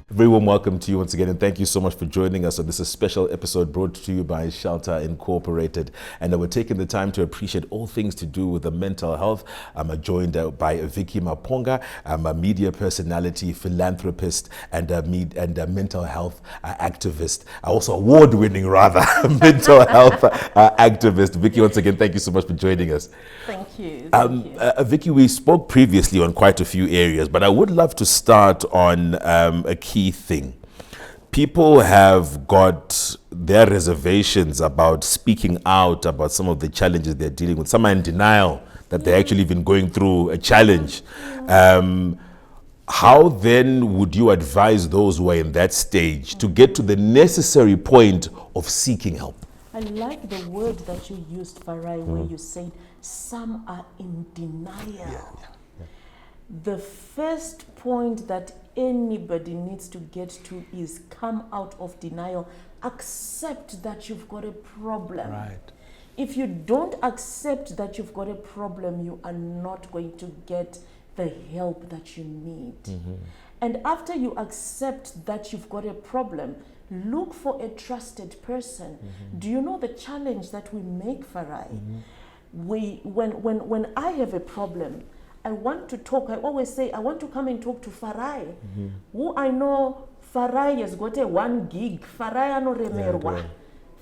Very warm welcome to you once again, and thank you so much for joining us on this special episode brought to you by Shelter Incorporated. And we're taking the time to appreciate all things to do with the mental health. I'm joined by Vicky Maponga. I'm a media personality, philanthropist, and a mental health activist. Also award-winning, rather, mental health activist. Vicky, once again, thank you so much for joining us. Thank you. Thank you. Vicky, we spoke previously on quite a few areas, but I would love to start on a key thing. People have got their reservations about speaking out about some of the challenges they're dealing with. Some are in denial that they're actually even going through a challenge. How then would you advise those who are in that stage to get to the necessary point of seeking help? I like the word that you used, Farai, where you said some are in denial. The first point that anybody needs to get to is come out of denial. Accept that you've got a problem. Right. If you don't accept that you've got a problem, you are not going to get the help that you need. And after you accept that you've got a problem, look for a trusted person. Do you know the challenge that we make, Farai? When I have a problem, I want to talk. I always say, I want to come and talk to Farai, who I know Farai has got a 1 gig. Farai ano remerwa.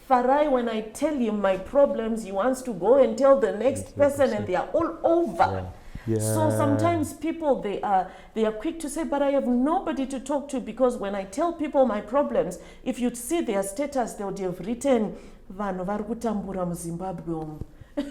Farai, when I tell him my problems, he wants to go and tell the next person, and they are all over. So sometimes people, they are quick to say, but I have nobody to talk to, because when I tell people my problems, if you see their status, they would have written, "Vanhu vari kutambura muZimbabwe umu."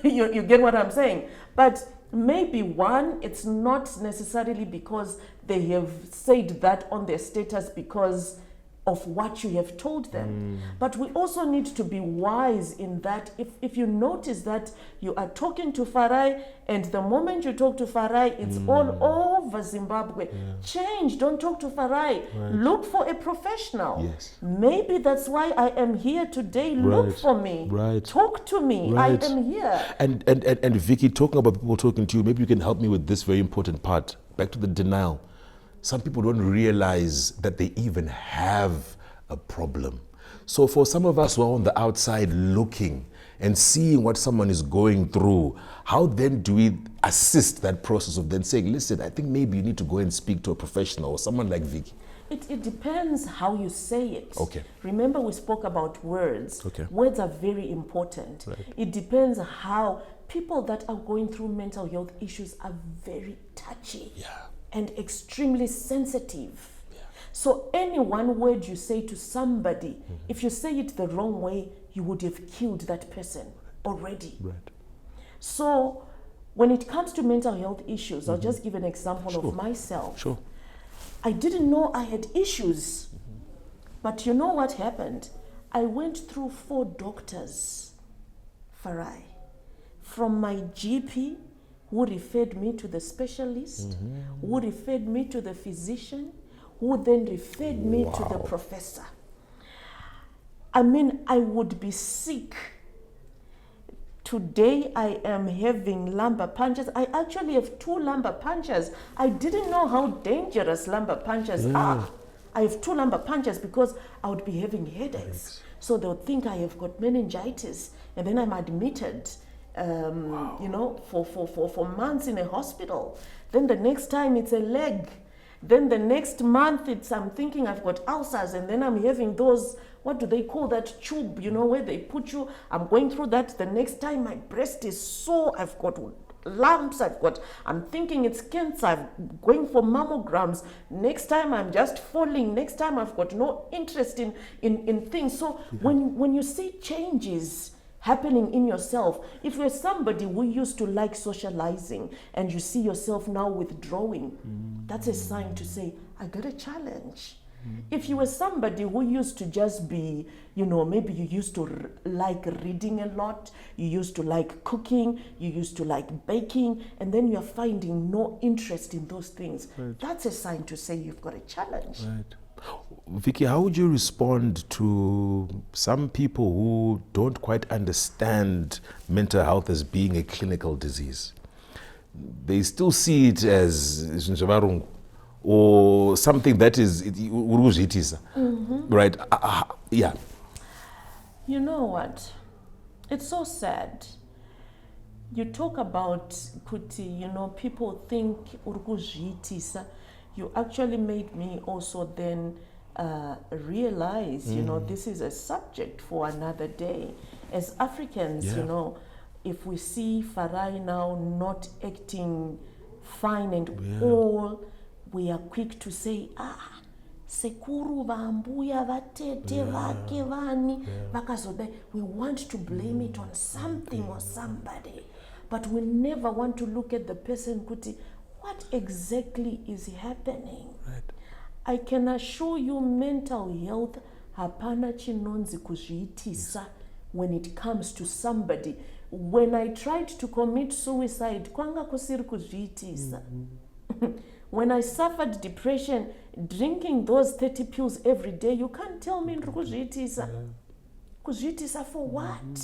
You get what I'm saying? But maybe one, it's not necessarily because they have said that on their status because of what you have told them. But we also need to be wise in that if you notice that you are talking to Farai, and the moment you talk to Farai, it's all over Zimbabwe. Change, don't talk to Farai. Look for a professional. Maybe that's why I am here today. Look for me. Talk to me. I am here. And Vicky, talking about people talking to you, maybe you can help me with this very important part. Back to the denial. Some people don't realize that they even have a problem. So for some of us who are on the outside looking and seeing what someone is going through, how then do we assist that process of then saying, listen, I think maybe you need to go and speak to a professional or someone like Vicky? It depends how you say it. Remember we spoke about words. Words are very important. It depends how people that are going through mental health issues are very touchy. And extremely sensitive. So any one word you say to somebody, if you say it the wrong way, you would have killed that person already. So when it comes to mental health issues, I'll just give an example of myself. I didn't know I had issues. But you know what happened? I went through 4 doctors, Farai, from my GP, who referred me to the specialist, who referred me to the physician, who then referred me to the professor. I mean, I would be sick. Today I am having lumbar punctures. I actually have 2 lumbar punctures. I didn't know how dangerous lumbar punctures are. I have 2 lumbar punctures because I would be having headaches. So they would think I have got meningitis, and then I'm admitted. You know, for months in a hospital. Then the next time it's a leg. Then the next month I'm thinking I've got ulcers, and then I'm having those, what do they call that tube, you know, where they put you. I'm going through that. The next time my breast is sore, I've got lumps, I'm thinking it's cancer, I'm going for mammograms. Next time I'm just falling. Next time I've got no interest in things. So when you see changes happening in yourself, if you're somebody who used to like socializing and you see yourself now withdrawing, that's a sign to say, I got a challenge. If you were somebody who used to just be, you know, maybe you used to like reading a lot, you used to like cooking, you used to like baking, and then you're finding no interest in those things, that's a sign to say you've got a challenge. Vicky, how would you respond to some people who don't quite understand mental health as being a clinical disease? They still see it as or something that is right? Yeah. You know what? It's so sad. You talk about kuti, people think urukuzviitisa. You actually made me also then realize, this is a subject for another day. As Africans, if we see Farai now not acting fine and all, we are quick to say, sekuru vambuya vatete vake vani vakazodai. We want to blame it on something or somebody, but we never want to look at the person kuti, what exactly is happening. Right. I can assure you mental health hapana chinonzi kuzviitisa when it comes to somebody. When I tried to commit suicide, kwanga kusiri kuzviitisa. When I suffered depression, drinking those 30 pills every day, you can't tell me kuzviitisa. Kuzviitisa for what?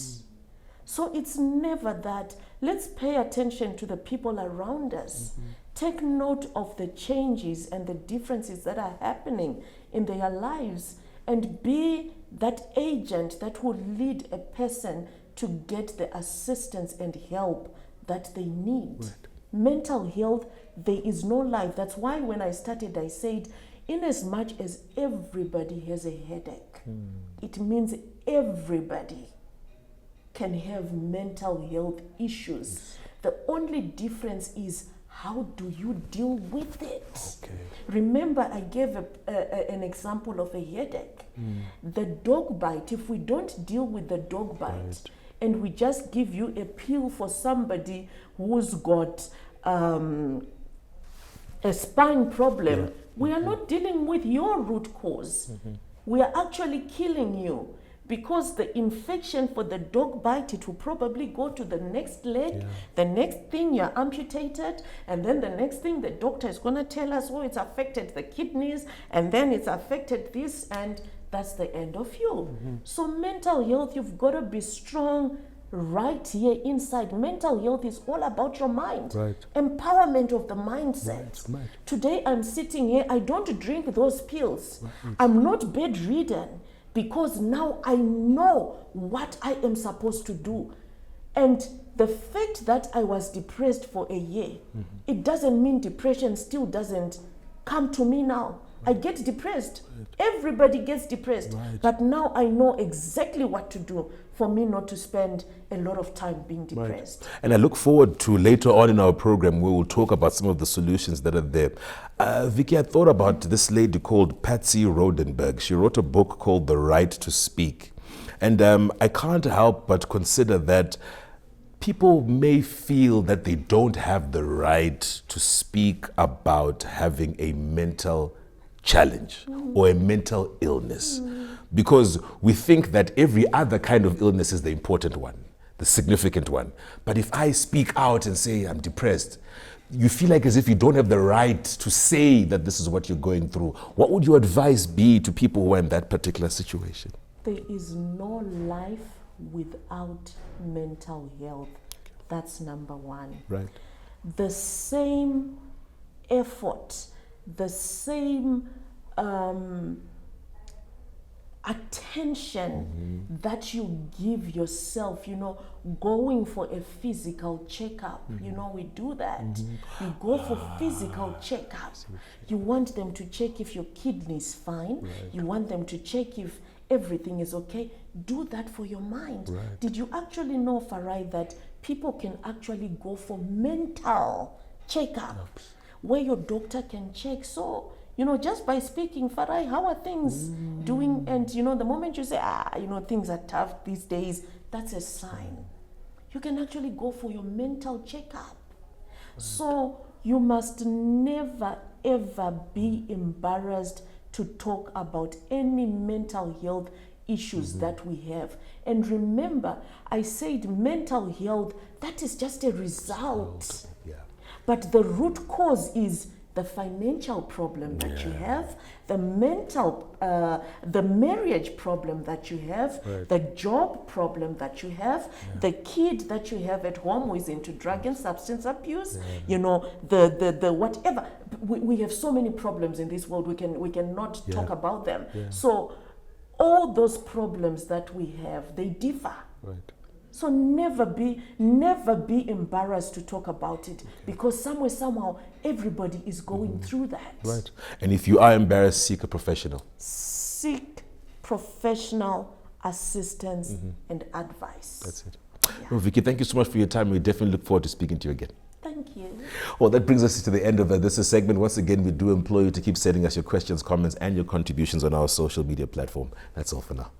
So it's never that. Let's pay attention to the people around us. Take note of the changes and the differences that are happening in their lives, and be that agent that will lead a person to get the assistance and help that they need. Right. Mental health, there is no life. That's why when I started, I said, in as much as everybody has a headache, it means everybody can have mental health issues. The only difference is, how do you deal with it? Okay. Remember, I gave an example of a headache. The dog bite, if we don't deal with the dog bite, and we just give you a pill for somebody who's got a spine problem, we are not dealing with your root cause. We are actually killing you. Because the infection for the dog bite, it will probably go to the next leg, the next thing you're amputated, and then the next thing the doctor is going to tell us, oh, it's affected the kidneys, and then it's affected this, and that's the end of you. So mental health, you've got to be strong right here inside. Mental health is all about your mind. Right. Empowerment of the mindset. Right. Today I'm sitting here, I don't drink those pills. I'm not bedridden. Because now I know what I am supposed to do. And the fact that I was depressed for a year, it doesn't mean depression still doesn't come to me now. I get depressed. Everybody gets depressed. But now I know exactly what to do for me not to spend a lot of time being depressed. And I look forward to later on in our program, we will talk about some of the solutions that are there. Vicky, I thought about this lady called Patsy Rodenberg. She wrote a book called The Right to Speak. And I can't help but consider that people may feel that they don't have the right to speak about having a mental challenge or a mental illness, because we think that every other kind of illness is the important one, the significant one. But if I speak out and say I'm depressed, you feel like as if you don't have the right to say that this is what you're going through. What would your advice be to people who are in that particular situation? There is no life without mental health. That's number one. Right. The same effort, the same attention that you give yourself, going for a physical checkup. We do that. You go for physical checkup. You want them to check if your kidney is fine. You want them to check if everything is okay. Do that for your mind. Did you actually know, Farai, that people can actually go for mental checkup where your doctor can check? So, just by speaking, Farai, how are things doing? And, the moment you say, things are tough these days, that's a sign. You can actually go for your mental checkup. So you must never, ever be embarrassed to talk about any mental health issues that we have. And remember, I said mental health, that is just a result. But the root cause is the financial problem that you have, the mental, the marriage problem that you have, the job problem that you have, the kid that you have at home who is into drug and substance abuse, you know, the whatever. We have so many problems in this world. We cannot talk about them. So all those problems that we have, they differ. Right. So never be embarrassed to talk about it, because somehow everybody is going through that. Right. And if you are embarrassed, seek a professional. Seek professional assistance and advice. That's it. Well, Vicky, thank you so much for your time. We definitely look forward to speaking to you again. Thank you. Well, that brings us to the end of this segment. Once again, we do implore you to keep sending us your questions, comments, and your contributions on our social media platform. That's all for now.